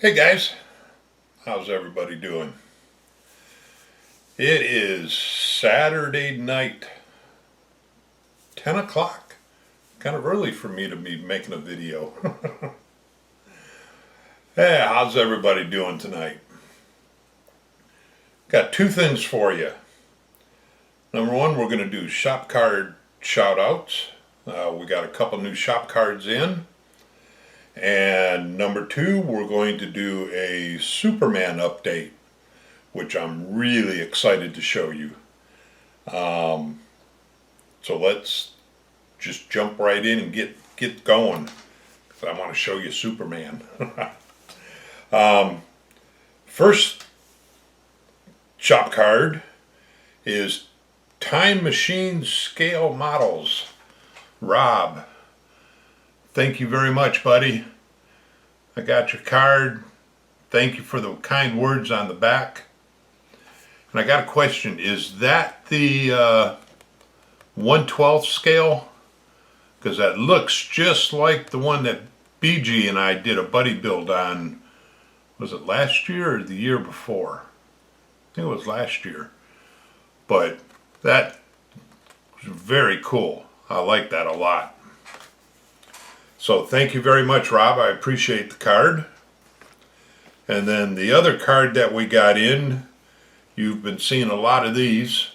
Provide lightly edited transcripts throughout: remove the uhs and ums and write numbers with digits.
Hey guys, how's everybody doing? It is Saturday night, 10 o'clock. Kind of early for me to be making a video. Hey, how's everybody doing tonight? Got two things for you. Number one, we're going to do shop card shoutouts. We got a couple new shop cards in. And number two, we're going to do a Superman update, which I'm really excited to show you. So let's just jump right in and get going, because I want to show you Superman. First shop card is Time Machine Scale Models. Rob, thank you very much, buddy. I got your card. Thank you for the kind words on the back. And I got a question. Is that the 1/12 scale? Because that looks just like the one that BG and I did a buddy build on. Was it last year or the year before? I think it was last year. But that was very cool. I like that a lot. So thank you very much, Rob. I appreciate the card. And then the other card that we got in, you've been seeing a lot of these.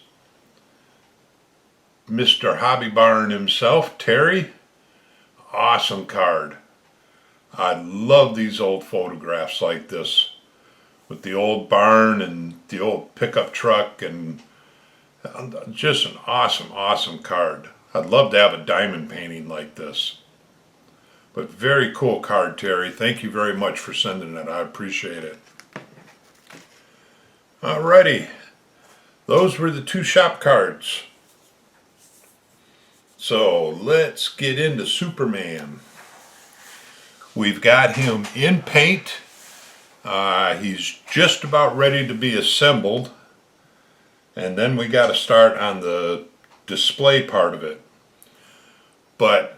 Mr. Hobby Barn himself, Terry. Awesome card. I love these old photographs like this, with the old barn and the old pickup truck, and just an awesome card. I'd love to have a diamond painting like this. But very cool card, Terry. Thank you very much for sending it. I appreciate it. Alrighty. Those were the two shop cards. So let's get into Superman. We've got him in paint. He's just about ready to be assembled. And then we got to start on the display part of it. But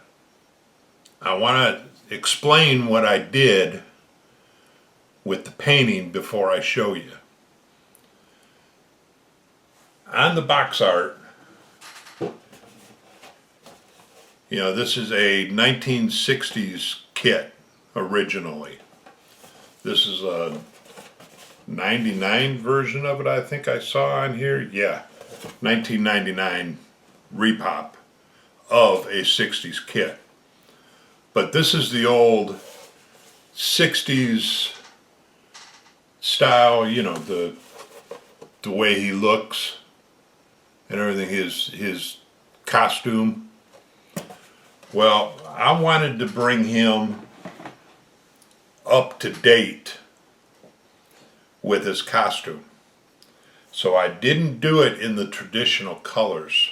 I want to explain what I did with the painting before I show you. On the box art, you know, this is a 1960s kit originally. This is a 99 version of it, I think I saw on here. Yeah, 1999 repop of a 60s kit. But this is the old 60s style, you know, the way he looks and everything, his costume. Well, I wanted to bring him up to date with his costume. So I didn't do it in the traditional colors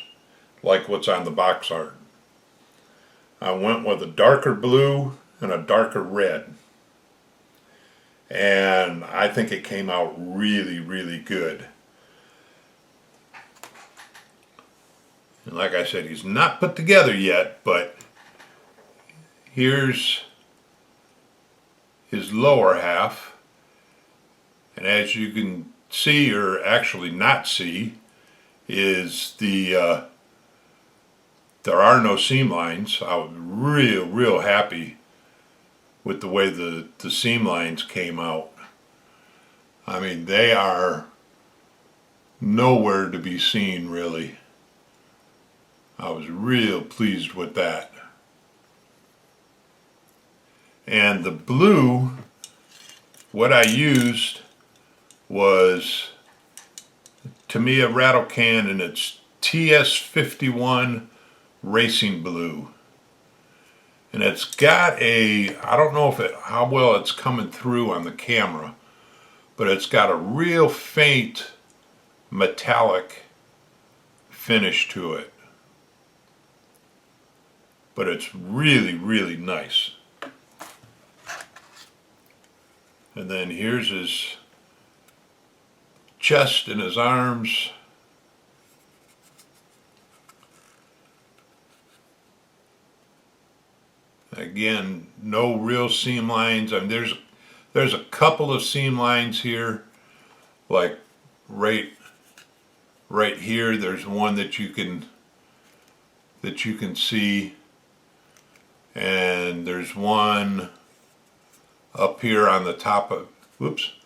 like what's on the box art. I went with a darker blue and a darker red. And I think it came out really good. And like I said, he's not put together yet, but here's his lower half. And as you can see, or actually not see, is there are no seam lines. I was real happy with the way the seam lines came out. I mean, they are nowhere to be seen, really. I was real pleased with that. And the blue, what I used was Tamiya rattle can, and it's TS51 Racing Blue. And it's got a, I don't know how well it's coming through on the camera, but it's got a real faint metallic finish to it. But it's really nice. And then here's his chest and his arms. Again, no real seam lines. I mean, There's a couple of seam lines here, like right here. There's one that you can see, and there's one up here on the top of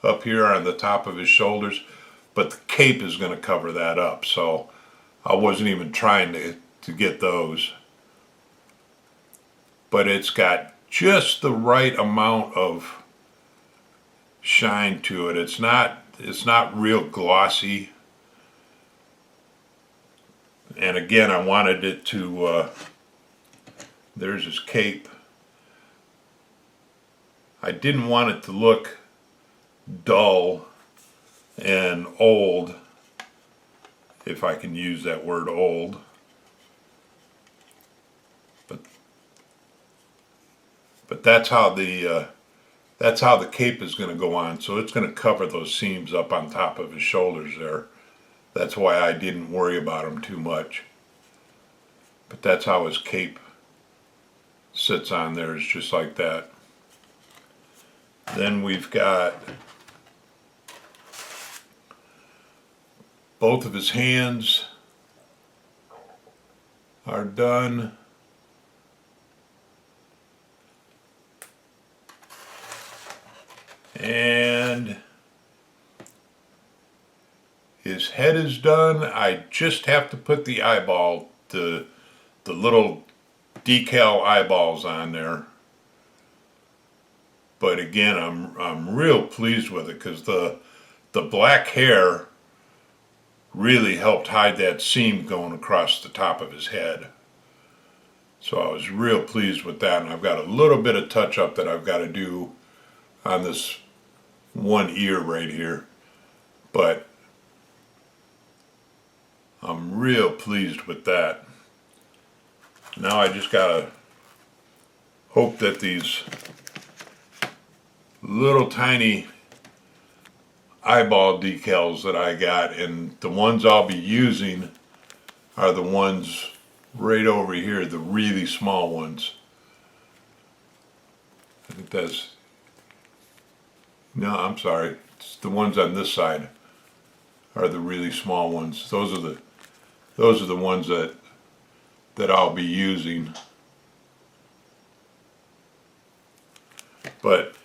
up here on the top of his shoulders, but the cape is going to cover that up, so I wasn't even trying to get those. But it's got just the right amount of shine to it. It's not real glossy. And again, I wanted it to there's his cape. I didn't want it to look dull and old, if I can use that word, old. But that's how the cape is going to go on. So it's going to cover those seams up on top of his shoulders there. That's why I didn't worry about him too much. But that's how his cape sits on there, is just like that. Then we've got both of his hands are done. And his head is done. I just have to put the eyeball, the little decal eyeballs on there. But again, I'm real pleased with it, because the black hair really helped hide that seam going across the top of his head. So I was real pleased with that, and I've got a little bit of touch up that I've got to do on this one ear right here, but I'm real pleased with that. Now I just gotta hope that these little tiny eyeball decals that I got, and the ones I'll be using are the ones right over here, the really small ones. I think that's, no, I'm sorry, it's the ones on this side are the really small ones. Those are the ones that I'll be using. But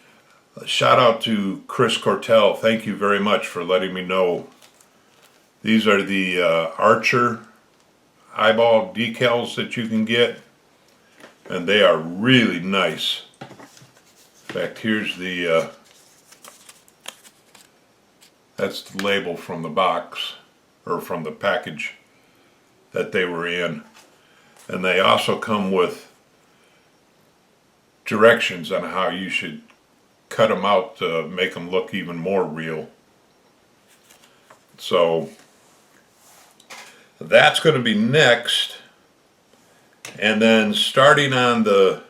shout out to Chris Cortell. Thank you very much for letting me know. These are the Archer eyeball decals that you can get, and they are really nice. In fact, here's the that's the label from the box, or from the package that they were in. And they also come with directions on how you should cut them out to make them look even more real. So that's going to be next. And then starting on the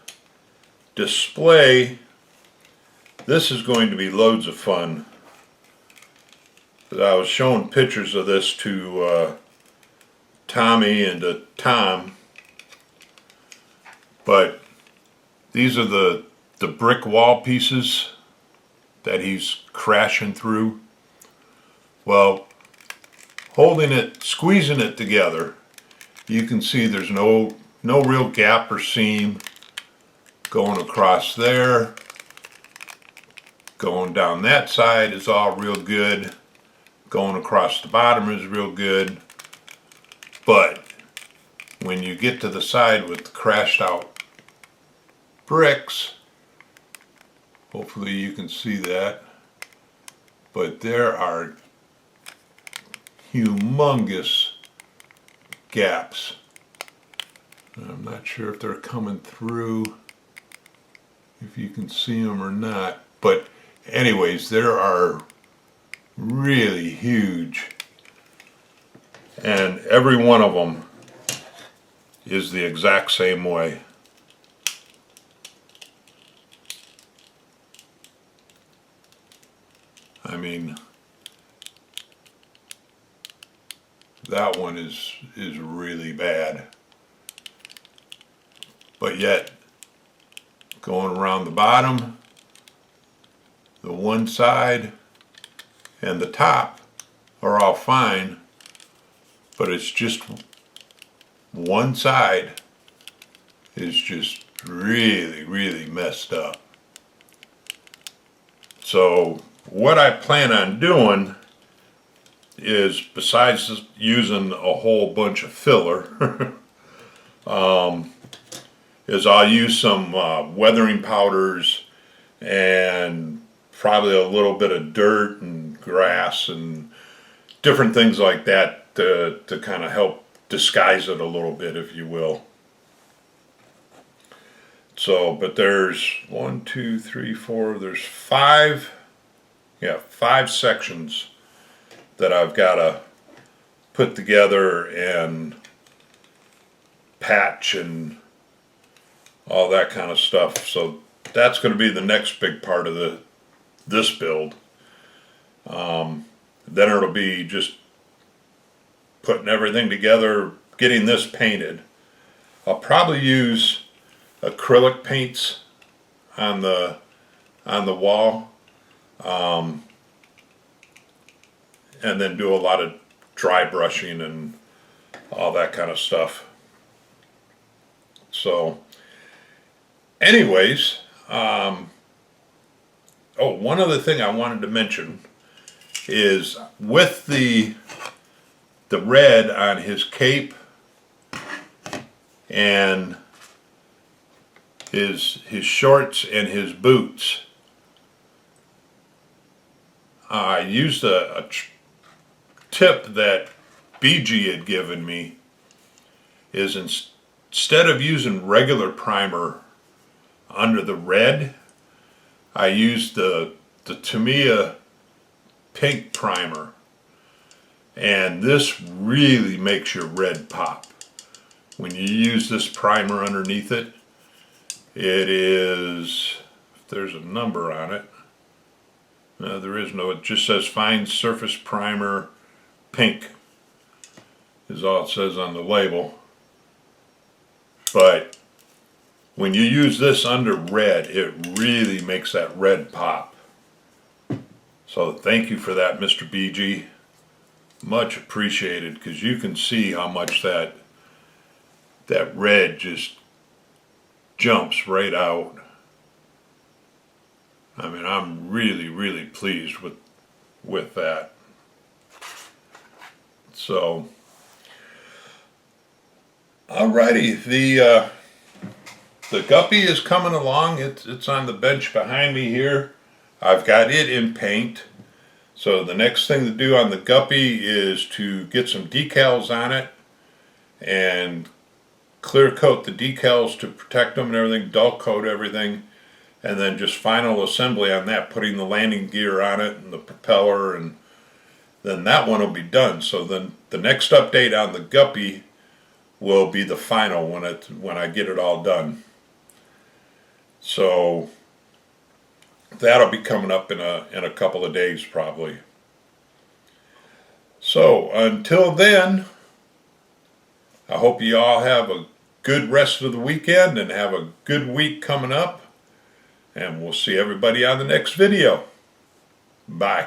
display, this is going to be loads of fun. I was showing pictures of this to Tommy and to Tom, but these are the brick wall pieces that he's crashing through. Well, holding it, squeezing it together, you can see there's no real gap or seam going across there. Going down that side is all real good. Going across the bottom is real good. But when you get to the side with the crashed out bricks, hopefully you can see that, but there are humongous gaps. I'm not sure if they're coming through, if you can see them or not, but anyways, there are really huge, and every one of them is the exact same way. I mean, that one is really bad, but yet going around the bottom, the one side and the top are all fine, but it's just one side is just really messed up. So what I plan on doing is, besides using a whole bunch of filler, is I'll use some weathering powders and probably a little bit of dirt and grass and different things like that to kind of help disguise it a little bit, if you will. So, but there's 1, 2, 3, 4, there's 5 sections that I've got to put together and patch and all that kind of stuff. So that's going to be the next big part of this build. Then it'll be just putting everything together, getting this painted. I'll probably use acrylic paints on the wall, and then do a lot of dry brushing and all that kind of stuff. So anyways, oh, one other thing I wanted to mention is with the red on his cape and his shorts and his boots, I used a tip that BG had given me, is instead of using regular primer under the red, I used the Tamiya pink primer, and this really makes your red pop. When you use this primer underneath it, it is, if there's a number on it, no, there is no, it just says Fine Surface Primer Pink is all it says on the label. But when you use this under red, it really makes that red pop. So thank you for that, Mr. BG. Much appreciated, because you can see how much that red just jumps right out. I mean, I'm really pleased with that. So, alrighty, the guppy is coming along. It's on the bench behind me here. I've got it in paint. So the next thing to do on the guppy is to get some decals on it and clear coat the decals to protect them and everything, dull coat everything, and then just final assembly on that, putting the landing gear on it and the propeller, and then that one will be done. So then the next update on the guppy will be the final when I get it all done. So that'll be coming up in a couple of days probably. So until then, I hope you all have a good rest of the weekend and have a good week coming up. And we'll see everybody on the next video. Bye.